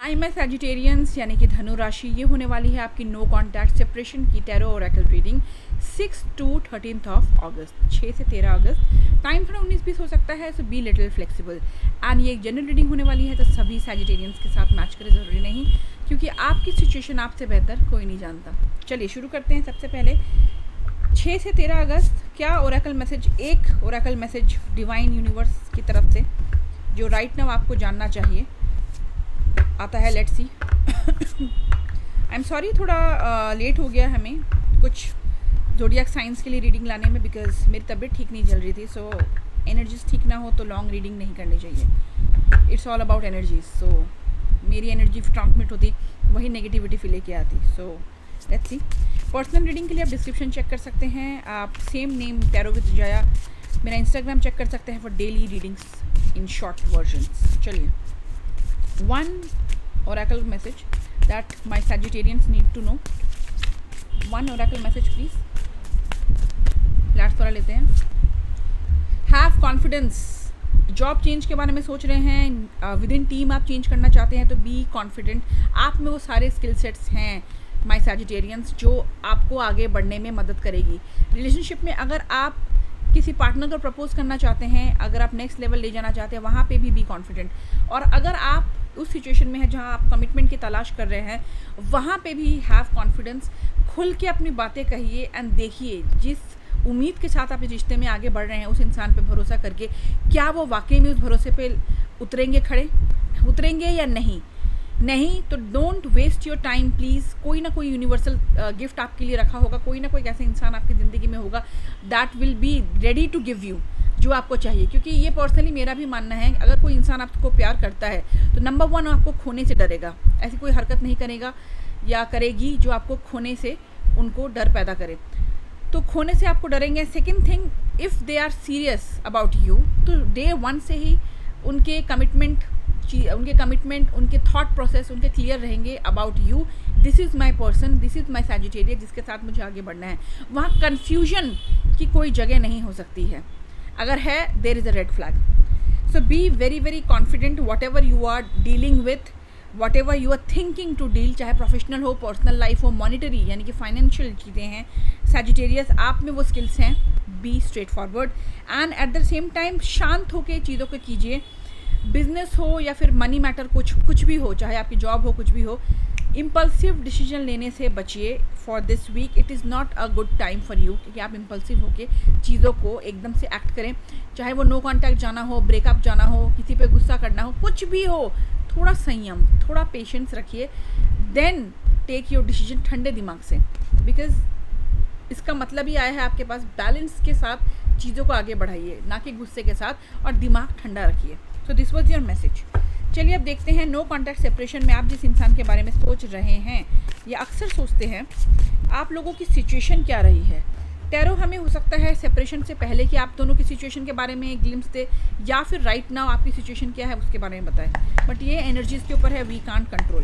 High my Sagittarians यानी कि धनु राशि, ये होने वाली है आपकी नो कॉन्टैक्ट सेपरेशन की टैरो ओरेकल रीडिंग 6 to 13 अगस्त, 6 से 13 अगस्त। टाइम थोड़ा 19-20 हो सकता है, सो बी लिटिल फ्लेक्सिबल। एंड ये एक जनरल रीडिंग होने वाली है, तो सभी सैजिटेरियंस के साथ मैच करे ज़रूरी नहीं, क्योंकि आपकी सिचुएशन आपसे बेहतर कोई नहीं जानता। चलिए शुरू करते हैं। सबसे पहले 6 से 13 अगस्त क्या ओरेकल मैसेज, एक ओरेकल मैसेज डिवाइन यूनिवर्स की तरफ से जो राइट नाउ आपको जानना चाहिए आता है। Let's see. I am sorry, थोड़ा लेट हो गया हमें कुछ ज़ोडिएक साइंस के लिए रीडिंग लाने में, बिकॉज मेरी तबीयत ठीक नहीं चल रही थी। सो एनर्जीज ठीक ना हो तो लॉन्ग रीडिंग नहीं करनी चाहिए। It's all about energies. So मेरी एनर्जी ट्रांसमिट होती, वही नेगेटिविटी फील लेके आती। So let's see. Personal reading के लिए आप डिस्क्रिप्शन चेक कर सकते हैं। आप same name tarot with Jaya मेरा इंस्टाग्राम चेक कर सकते हैं for daily readings in short versions. चलिए, one oracle message that my Sagittarians need to know. One oracle message please. Flats थोड़ा लेते हैं। Have confidence. जॉब चेंज के बारे में सोच रहे हैं, विद इन टीम आप चेंज करना चाहते हैं, तो बी कॉन्फिडेंट। आप में वो सारे स्किल सेट्स हैं माय सैजिटेरियंस जो आपको आगे बढ़ने में मदद करेगी। रिलेशनशिप में अगर आप किसी पार्टनर को प्रपोज करना चाहते हैं, अगर आप नेक्स्ट लेवल ले जाना चाहते हैं, वहाँ पे भी कॉन्फिडेंट। और अगर आप उस सिचुएशन में है जहाँ आप कमिटमेंट की तलाश कर रहे हैं, वहाँ पे भी हैव कॉन्फिडेंस। खुल के अपनी बातें कहिए एंड देखिए जिस उम्मीद के साथ आप इस रिश्ते में आगे बढ़ रहे हैं, उस इंसान पे भरोसा करके क्या वो वाकई में उस भरोसे पे उतरेंगे या नहीं तो don't waste your time please. कोई ना कोई यूनिवर्सल गिफ्ट आपके लिए रखा होगा, कोई ना कोई ऐसा इंसान आपकी ज़िंदगी में होगा that will be ready to give you जो आपको चाहिए। क्योंकि ये पर्सनली मेरा भी मानना है, अगर कोई इंसान आपको प्यार करता है तो नंबर 1 आपको खोने से डरेगा। ऐसी कोई हरकत नहीं करेगा या करेगी जो आपको खोने से उनको डर पैदा करे। तो खोने से आपको डरेंगे। Second thing, if they are serious about you, तो डे 1 से ही उनके कमिटमेंट, उनके थॉट प्रोसेस उनके क्लियर रहेंगे about you. This is my person, this is my Sagittarius जिसके साथ मुझे आगे बढ़ना है। वहाँ कन्फ्यूजन की कोई जगह नहीं हो सकती है। अगर है, there is a red flag. So be very very confident whatever you are dealing with, whatever you are thinking to deal, चाहे प्रोफेशनल हो, पर्सनल लाइफ हो, मॉनिटरी यानी कि फाइनेंशियल चीज़ें हैं। सैजिटेरियस आप में वो स्किल्स हैं। Be straight forward and at the same time शांत होकर चीज़ों को कीजिए। बिजनेस हो या फिर मनी मैटर, कुछ भी हो, चाहे आपकी जॉब हो, कुछ भी हो, इम्पल्सिव डिसीजन लेने से बचिए for this week. It is not a good time for you कि आप इम्पल्सिव होके चीज़ों को एकदम से एक्ट करें। चाहे वो नो कॉन्टैक्ट जाना हो, ब्रेकअप जाना हो, किसी पे गुस्सा करना हो, कुछ भी हो, थोड़ा संयम, थोड़ा पेशेंस रखिए, देन टेक योर डिसीजन ठंडे दिमाग से। बिकॉज इसका मतलब ही आया है आपके पास बैलेंस के साथ चीज़ों को आगे बढ़ाइए, ना कि गुस्से के साथ, और दिमाग ठंडा रखिए। So this was your message. चलिए अब देखते हैं नो कॉन्टैक्ट सेपरेशन में आप जिस इंसान के बारे में सोच रहे हैं या अक्सर सोचते हैं, आप लोगों की सिचुएशन क्या रही है। टैरो हमें हो सकता है सेपरेशन से पहले कि आप दोनों की सिचुएशन के बारे में एक ग्लिम्स दे, या फिर राइट नाउ आपकी सिचुएशन क्या है उसके बारे में बताएं। बट ये एनर्जीज के ऊपर है, we can't control.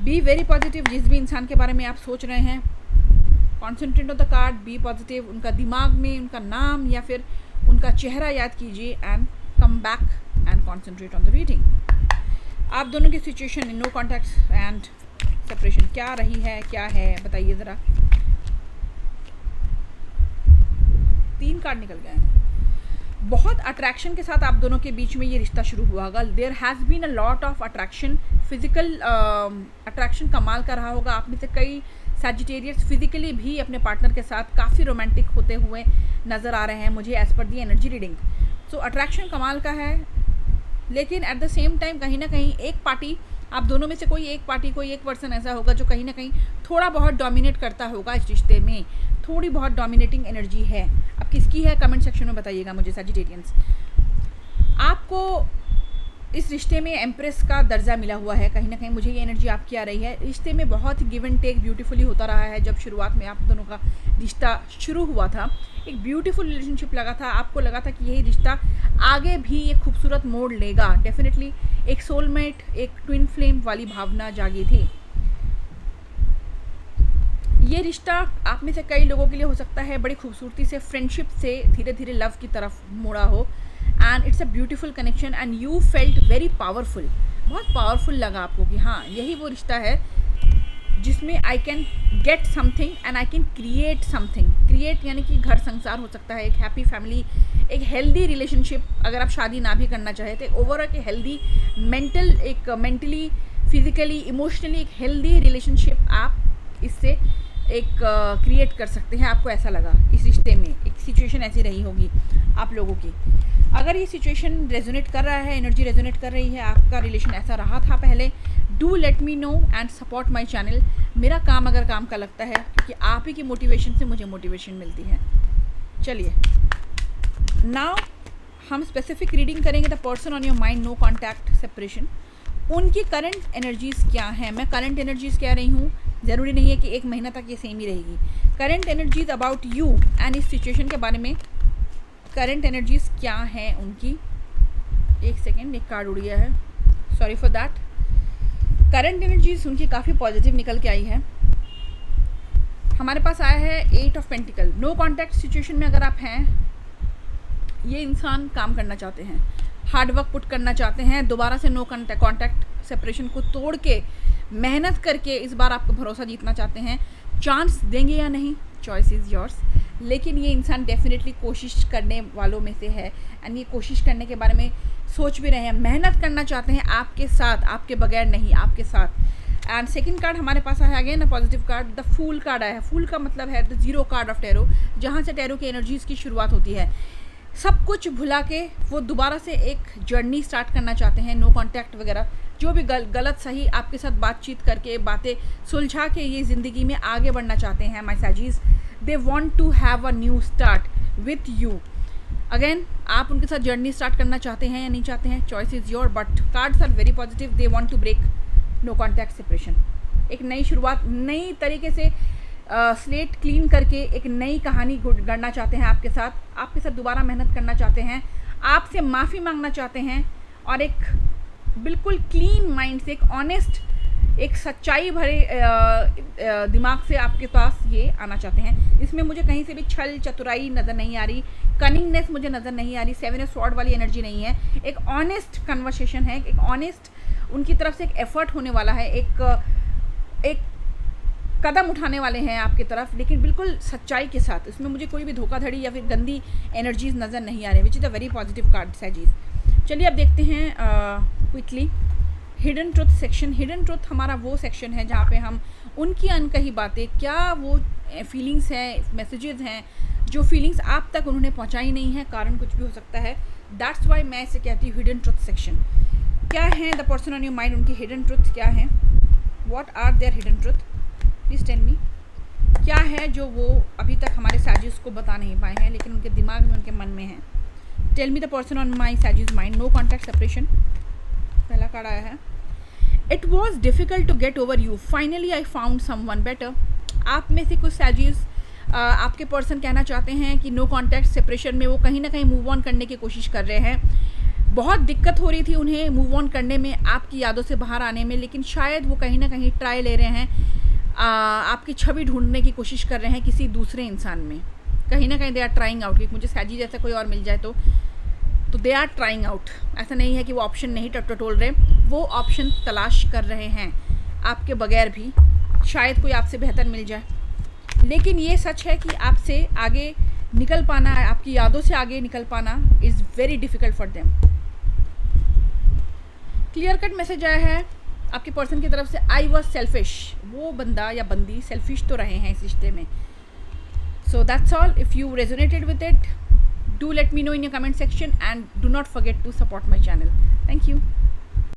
Be very positive. जिस भी इंसान के बारे में आप सोच रहे हैं, concentrate on the card, be positive. उनका दिमाग में उनका नाम या फिर उनका चेहरा याद कीजिए and come back and concentrate on the reading. आप दोनों की situation in no contact and separation क्या रही है, क्या है, बताइए ज़रा। 3 कार्ड निकल गए हैं। बहुत अट्रैक्शन के साथ आप दोनों के बीच में ये रिश्ता शुरू हुआ होगा। There has been a lot of attraction. Physical attraction कमाल का रहा होगा। आप में से कई सैजिटेरियस फिजिकली भी अपने पार्टनर के साथ काफ़ी रोमांटिक होते हुए नज़र आ रहे हैं मुझे एज़ पर दी एनर्जी रीडिंग। सो अट्रैक्शन कमाल का है, लेकिन एट द सेम टाइम कहीं ना कहीं एक पार्टी, आप दोनों में से कोई एक पार्टी, कोई एक पर्सन ऐसा होगा जो कहीं ना कहीं थोड़ा बहुत डोमिनेट करता होगा इस रिश्ते में। थोड़ी बहुत डोमिनेटिंग एनर्जी है। अब किसकी है कमेंट सेक्शन में बताइएगा मुझे सैजिटेरियंस। आपको इस रिश्ते में एम्प्रेस का दर्जा मिला हुआ है। कहीं ना कहीं मुझे ये एनर्जी आपकी आ रही है। रिश्ते में बहुत गिव एंड टेक ब्यूटीफुली होता रहा है। जब शुरुआत में आप दोनों का रिश्ता शुरू हुआ था, एक ब्यूटीफुल रिलेशनशिप लगा था। आपको लगा था कि यही रिश्ता आगे भी एक खूबसूरत मोड़ लेगा। डेफिनेटली एक सोलमेट, एक ट्विन फ्लेम वाली भावना जागी थी। ये रिश्ता आप में से कई लोगों के लिए हो सकता है बड़ी खूबसूरती से फ्रेंडशिप से धीरे धीरे लव की तरफ मुड़ा हो। And it's a beautiful connection and you felt very powerful. बहुत पावरफुल लगा आपको कि हाँ यही वो रिश्ता है जिसमें I can get something and I can create something. Create यानी कि घर संसार हो सकता है, एक हैप्पी फैमिली, एक हेल्दी रिलेशनशिप। अगर आप शादी ना भी करना चाहे तो ओवरऑल एक हेल्दी मेंटली फिजिकली इमोशनली एक हेल्दी रिलेशनशिप आप इससे एक क्रिएट कर सकते हैं। आपको ऐसा लगा इस रिश्ते में, एक सिचुएशन ऐसी रही होगी आप लोगों की। अगर ये सिचुएशन रेजोनेट कर रहा है, एनर्जी रेजोनेट कर रही है, आपका रिलेशन ऐसा रहा था पहले, do let me know and support my channel. मेरा काम अगर काम का लगता है, क्योंकि आप ही की मोटिवेशन से मुझे मोटिवेशन मिलती है। चलिए नाउ हम स्पेसिफिक रीडिंग करेंगे। The person on your mind, no contact, separation. उनकी करंट एनर्जीज़ क्या हैं? मैं करंट एनर्जीज़ कह रही हूँ, ज़रूरी नहीं है कि एक महीना तक ये सेम ही रहेगी। Current energies about you and इस सिचुएशन के बारे में करंट एनर्जीज क्या हैं उनकी। एक सेकेंड, एक कार्ड उड़ गया है, sorry for that. Current energies उनकी काफ़ी पॉजिटिव निकल के आई है। हमारे पास आया है 8 of pentacle. No contact situation में अगर आप हैं, ये इंसान काम करना चाहते हैं, हार्ड वर्क पुट करना चाहते हैं, दोबारा से नो कॉन्टैक्ट सेपरेशन को तोड़ के मेहनत करके इस बार आपका भरोसा जीतना चाहते हैं। चांस देंगे या नहीं, चॉइस इज़ योर्स। लेकिन ये इंसान डेफिनेटली कोशिश करने वालों में से है एंड ये कोशिश करने के बारे में सोच भी रहे हैं, मेहनत करना चाहते हैं आपके साथ, आपके बगैर नहीं, आपके साथ। एंड सेकंड कार्ड हमारे पास आया again a positive card, the fool card आया है। फूल का मतलब है the zero card of tarot, जहाँ से टैरो की एनर्जीज़ की शुरुआत होती है। सब कुछ भुला के वो दोबारा से एक जर्नी स्टार्ट करना चाहते हैं। नो कॉन्टैक्ट वगैरह जो भी गलत सही आपके साथ बातचीत करके, बातें सुलझा के ये ज़िंदगी में आगे बढ़ना चाहते हैं। माय साजीज, they want to have a new start with you. Again आप उनके साथ जर्नी स्टार्ट करना चाहते हैं या नहीं चाहते हैं, choice is your. But cards are very positive, they want to break no contact separation. एक नई शुरुआत, नई तरीके से स्लेट क्लीन करके एक नई कहानी गढ़ना चाहते हैं आपके साथ दोबारा मेहनत करना चाहते हैं, आपसे माफ़ी मांगना चाहते हैं और एक बिल्कुल क्लीन माइंड से, एक ऑनेस्ट, एक सच्चाई भरे दिमाग से आपके पास ये आना चाहते हैं। इसमें मुझे कहीं से भी छल चतुराई नज़र नहीं आ रही, कनिंगनेस मुझे नज़र नहीं आ रही, 7 ऑफ स्वॉर्ड वाली एनर्जी नहीं है। एक ऑनेस्ट कन्वर्सेशन है, एक ऑनेस्ट उनकी तरफ से एक एफर्ट होने वाला है, एक कदम उठाने वाले हैं आपकी तरफ, लेकिन बिल्कुल सच्चाई के साथ। इसमें मुझे कोई भी धोखाधड़ी या फिर गंदी एनर्जीज नज़र नहीं आ रही, which is a very positive card सैजीज। चलिए अब देखते हैं quickly hidden truth section. Hidden truth हमारा वो सेक्शन है जहाँ पे हम उनकी अनकही बातें, क्या वो फीलिंग्स हैं, मैसेजेस हैं, जो फीलिंग्स आप तक उन्होंने पहुँचाई नहीं है, कारण कुछ भी हो सकता है। दैट्स वाई मैं इसे कहती हूँ हिडन ट्रुथ सेक्शन। क्या है the person on your mind, उनकी हिडन ट्रुथ क्या है? What are there hidden truth? Please tell me, क्या है जो वो अभी तक हमारे सैजिस को बता नहीं पाए हैं लेकिन उनके दिमाग में, उनके मन में है। Tell me the person on my सैजिस माइंड, नो कॉन्टैक्ट सेपरेशन। पहला कार्ड आया है, it was difficult to get over you, finally I found someone better. आप में से कुछ सैजिस, आपके पर्सन कहना चाहते हैं कि नो कॉन्टैक्ट सेपरेशन में वो कहीं ना कहीं मूव ऑन करने की कोशिश कर रहे हैं। बहुत दिक्कत हो रही थी उन्हें मूव ऑन करने में, आपकी यादों से बाहर आने में, लेकिन शायद वो कहीं ना कहीं ट्राई ले रहे हैं, आपकी छवि ढूंढने की कोशिश कर रहे हैं किसी दूसरे इंसान में। कहीं ना कहीं दे आर ट्राइंग आउट कि मुझे सैजी जैसा कोई और मिल जाए तो दे आर ट्राइंग आउट। ऐसा नहीं है कि वो ऑप्शन नहीं टटोल रहे, वो ऑप्शन तलाश कर रहे हैं आपके बगैर भी, शायद कोई आपसे बेहतर मिल जाए। लेकिन ये सच है कि आपसे आगे निकल पाना, आपकी यादों से आगे निकल पाना is very difficult for them. Clear cut message आया है आपके पर्सन की तरफ से, आई वॉज सेल्फिश। वो बंदा या बंदी सेल्फिश तो रहे हैं इस रिश्ते में। So that's all. If you resonated with it, do let me know in your comment section and do not forget to support my channel. Thank you.